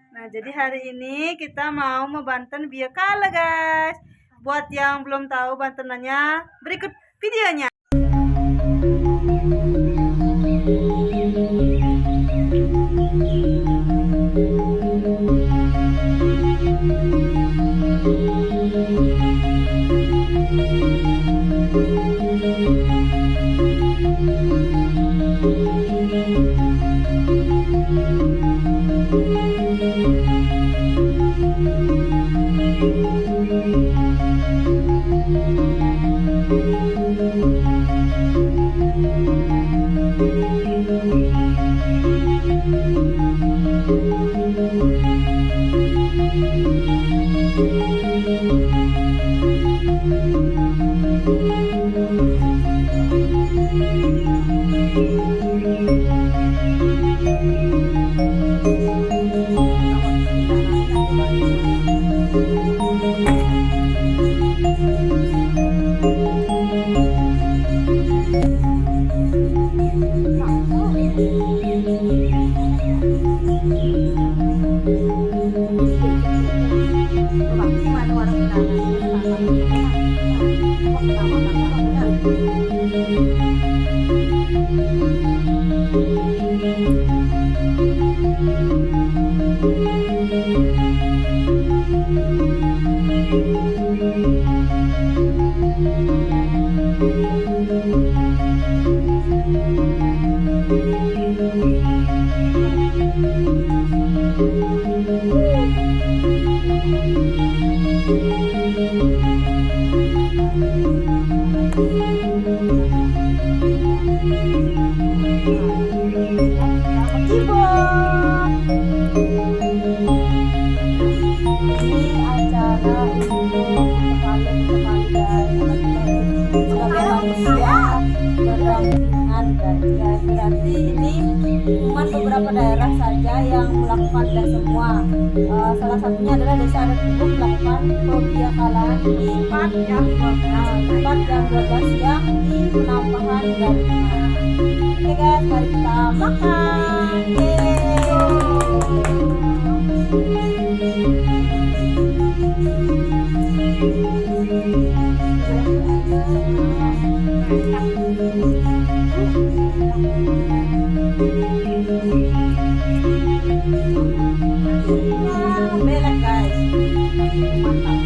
Nah, jadi hari ini kita mau membantu Bia Kala, guys. Buat yang belum tahu bantunannya, berikut videonya. Berarti ini cuma beberapa daerah saja yang melakukan, tidak semua. Salah satunya adalah Desa Adat Gugum melakukan pembiakalan di tempat yang 12 yang di Penampahan Garut. Oke guys, mari kita makan. Belek guys, mantap.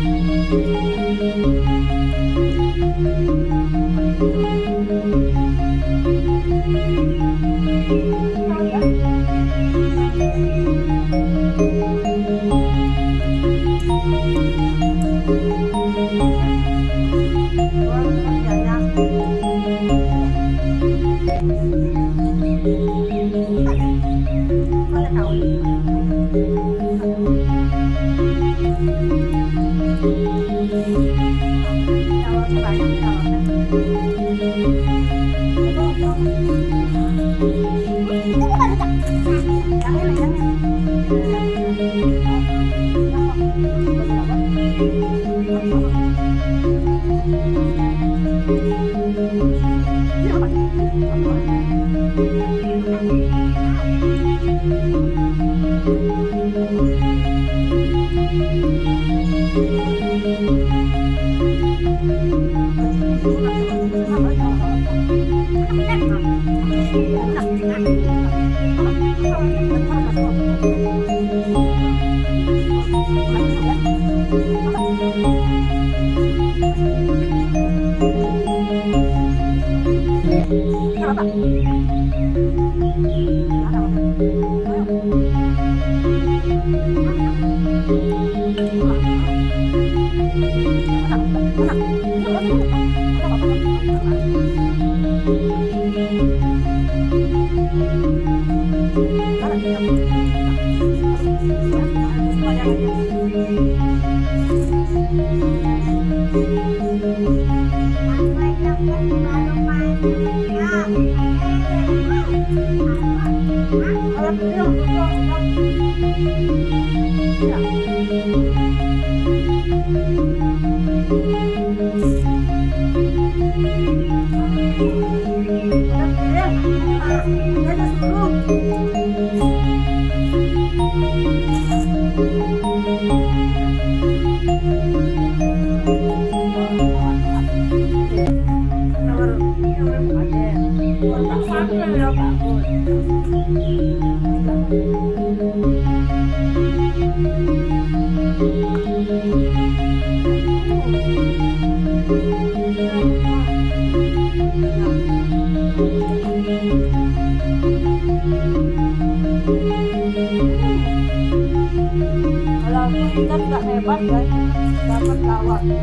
kita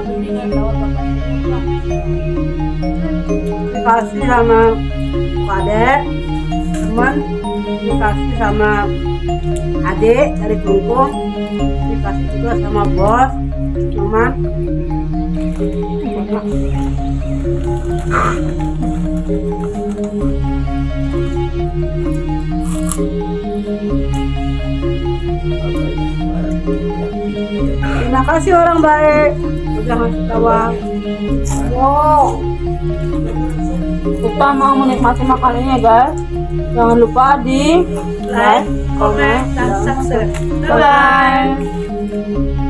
beli dari bawah bapak dikasih sama adek teman, dikasih sama adik dari Kelungkung, dikasih juga sama bos teman. Terima kasih orang baik udah ngasih tahu. wow. Kita mau menikmati makanannya guys, jangan lupa di Like, comment, dan subscribe. bye bye.